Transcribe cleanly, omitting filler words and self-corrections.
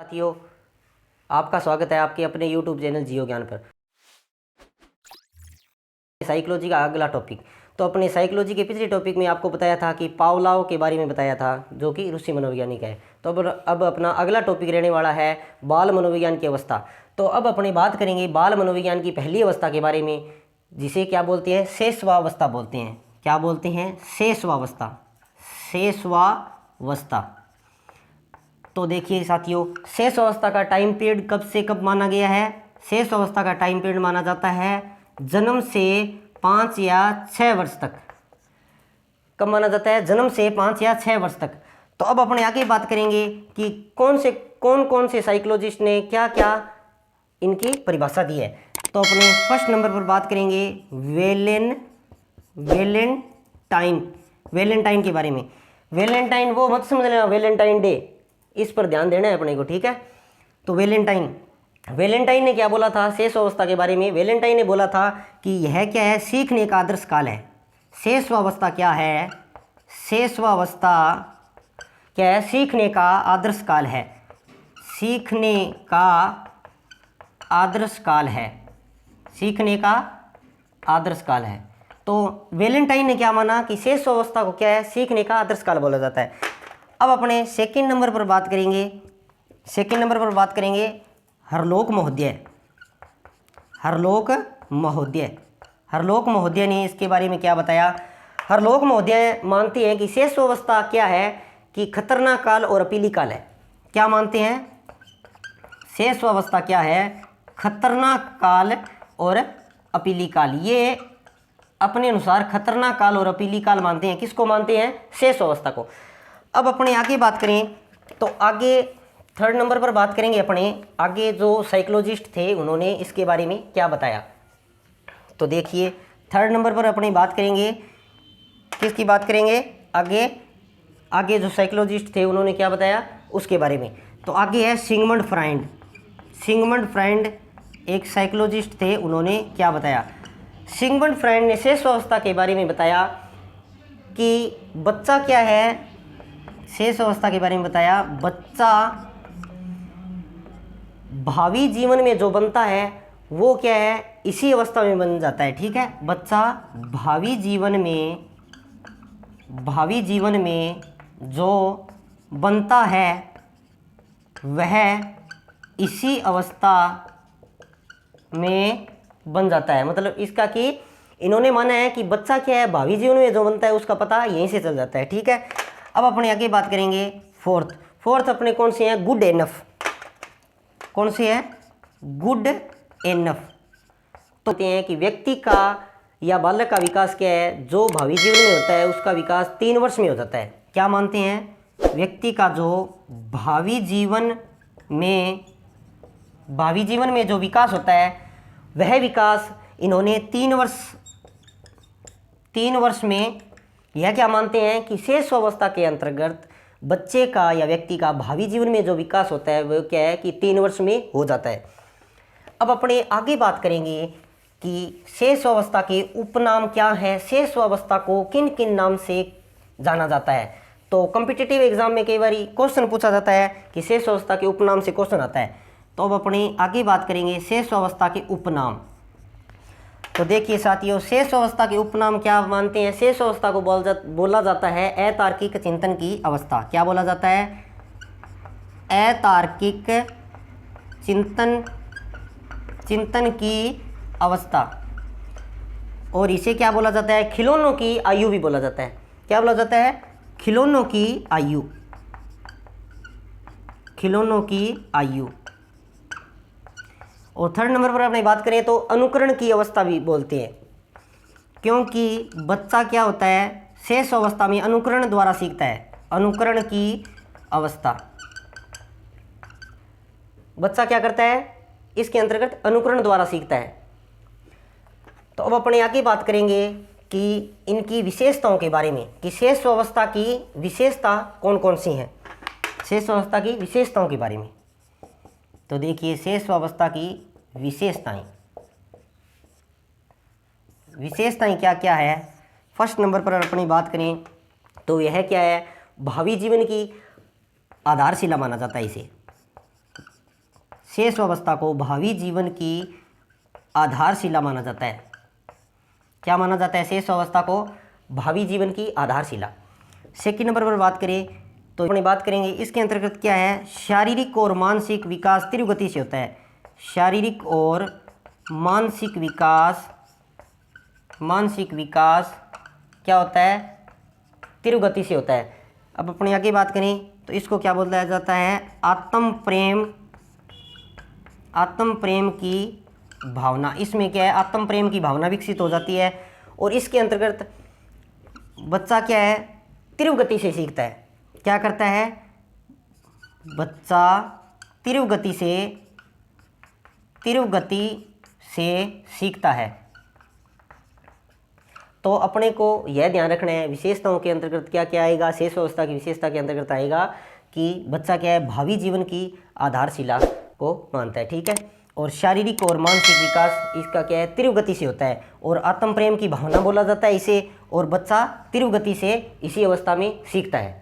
साथियों, आपका स्वागत है आपके अपने YouTube चैनल जियो ज्ञान पर। साइकोलॉजी का अगला टॉपिक। तो अपने साइकोलॉजी के पिछले टॉपिक में आपको बताया था कि पावलोव के बारे में बताया था, जो कि रूसी मनोवैज्ञानिक है। तो अब अपना अगला टॉपिक रहने वाला है बाल मनोविज्ञान की अवस्था। तो अब अपने बात करेंगे बाल मनोविज्ञान की पहली अवस्था के बारे में, जिसे क्या बोलते हैं, शैशवावस्था बोलते हैं। क्या बोलते हैं? शैशवावस्था। शैशवावस्था। तो देखिए साथियों, शेष अवस्था का टाइम पीरियड कब से कब माना गया है? शेष अवस्था का टाइम पीरियड माना जाता है जन्म से 5 या 6 वर्ष तक। कब माना जाता है? जन्म से 5 या 6 वर्ष तक। तो अब अपने आगे बात करेंगे कि कौन कौन से साइकोलॉजिस्ट ने क्या क्या इनकी परिभाषा दी है। तो अपने फर्स्ट नंबर पर बात करेंगे वैलेंटाइन के बारे में। वैलेंटाइन वो मत समझ लेना वैलेंटाइन डे, इस पर ध्यान देना है अपने को, ठीक है। तो वैलेंटाइन ने क्या बोला था शेष अवस्था के बारे में? वैलेंटाइन ने बोला था कि यह क्या है, सीखने का आदर्श काल है। शैशवावस्था क्या है? शैशवावस्था क्या है? सीखने का आदर्श काल है। सीखने का आदर्श काल है। सीखने का आदर्श काल है। तो वैलेंटाइन ने क्या माना कि शैशवावस्था को क्या है, सीखने का आदर्श काल बोला जाता है। अब अपने सेकंड नंबर पर बात करेंगे हरलोक महोदय ने इसके बारे में क्या बताया? हरलोक महोदय मानते हैं कि शैशवावस्था क्या है कि खतरनाक काल और अपीली काल है। क्या मानते हैं? शैशवावस्था क्या है? खतरनाक काल और अपीली काल। ये अपने अनुसार खतरनाक काल और अपीली काल मानते हैं। किसको मानते हैं? शैशवावस्था को। अब अपने आगे बात करें तो आगे थर्ड नंबर पर बात करेंगे अपने आगे जो साइकोलॉजिस्ट थे उन्होंने इसके बारे में क्या बताया। तो देखिए थर्ड नंबर पर अपनी बात करेंगे, किसकी बात करेंगे? आगे जो साइकोलॉजिस्ट थे उन्होंने क्या बताया उसके बारे में। तो आगे है सिगमंड फ्राइड एक साइकोलॉजिस्ट थे, उन्होंने क्या बताया? सिगमंड फ्राइड ने शैशवावस्था के बारे में बताया कि बच्चा क्या है, शेष अवस्था के बारे में बताया, बच्चा भावी जीवन में जो बनता है वो क्या है, इसी अवस्था में बन जाता है, ठीक है। बच्चा भावी जीवन में जो बनता है वह इसी अवस्था में बन जाता है। मतलब इसका कि इन्होंने माना है कि बच्चा क्या है, भावी जीवन में जो बनता है उसका पता यहीं से चल जाता है, ठीक है। अब अपने आगे बात करेंगे फोर्थ अपने कौन से हैं? Good enough. कौन से हैं? Good enough. तो कहते हैं कि व्यक्ति का या बालक का विकास क्या है, जो भावी जीवन में होता है उसका विकास 3 वर्ष में हो जाता है। क्या मानते हैं? व्यक्ति का जो भावी जीवन में जो विकास होता है वह विकास इन्होंने 3 वर्ष में, यह क्या मानते हैं कि शैशवावस्था के अंतर्गत बच्चे का या व्यक्ति का भावी जीवन में जो विकास होता है वो क्या है कि 3 वर्ष में हो जाता है। अब अपने आगे बात करेंगे कि शैशवावस्था के उपनाम क्या है, शैशवावस्था को किन किन नाम से जाना जाता है। तो कॉम्पिटिटिव एग्जाम में कई बार क्वेश्चन पूछा जाता है कि शैशवावस्था के उपनाम से क्वेश्चन आता है। तो अब अपने आगे बात करेंगे शैशवावस्था के उपनाम। तो देखिए साथियों, शेष अवस्था के उपनाम क्या मानते हैं? शेष अवस्था को बोला जाता है अतार्किक चिंतन की अवस्था। क्या बोला जाता है? अतार्किक चिंतन की अवस्था। और इसे क्या बोला जाता है? खिलौनों की आयु भी बोला जाता है। क्या बोला जाता है? खिलौनों की आयु। और थर्ड नंबर पर अपनी बात करें तो अनुकरण की अवस्था भी बोलते हैं, क्योंकि बच्चा क्या होता है, शेष अवस्था में अनुकरण द्वारा सीखता है। अनुकरण की अवस्था, बच्चा क्या करता है, इसके अंतर्गत अनुकरण द्वारा सीखता है। तो अब अपने आगे बात करेंगे कि इनकी विशेषताओं के बारे में, कि शेष अवस्था की विशेषता कौन कौन सी हैं। शेष अवस्था की विशेषताओं के बारे में तो देखिए शैशवावस्था की विशेषताएं क्या क्या है। फर्स्ट नंबर पर अपनी बात करें तो यह क्या है, भावी जीवन की आधारशिला माना जाता है इसे। शेष अवस्था को भावी जीवन की आधारशिला माना जाता है। क्या माना जाता है? शेष अवस्था को भावी जीवन की आधारशिला। सेकंड नंबर पर बात करें तो अपनी बात करेंगे इसके अंतर्गत क्या है, शारीरिक और मानसिक विकास तीव्र गति से होता है। शारीरिक और मानसिक विकास क्या होता है? तीव्र गति से होता है। अब अपने आगे बात करें तो इसको क्या बोला जाता है? आत्म प्रेम की भावना। इसमें क्या है? आत्म प्रेम की भावना विकसित हो जाती है और इसके अंतर्गत बच्चा क्या है? तीव्र गति से सीखता है। क्या करता है? बच्चा तीव्र गति से सीखता है। तो अपने को यह ध्यान रखना है, विशेषताओं के अंतर्गत क्या क्या आएगा? शेष अवस्था की विशेषता के अंतर्गत आएगा कि बच्चा क्या है? भावी जीवन की आधारशिला को मानता है। ठीक है। और शारीरिक और मानसिक विकास इसका क्या है? तीव्र गति से होता है और आत्म प्रेम की भावना बोला जाता है इसे, और बच्चा तीव्र गति से इसी अवस्था में सीखता है।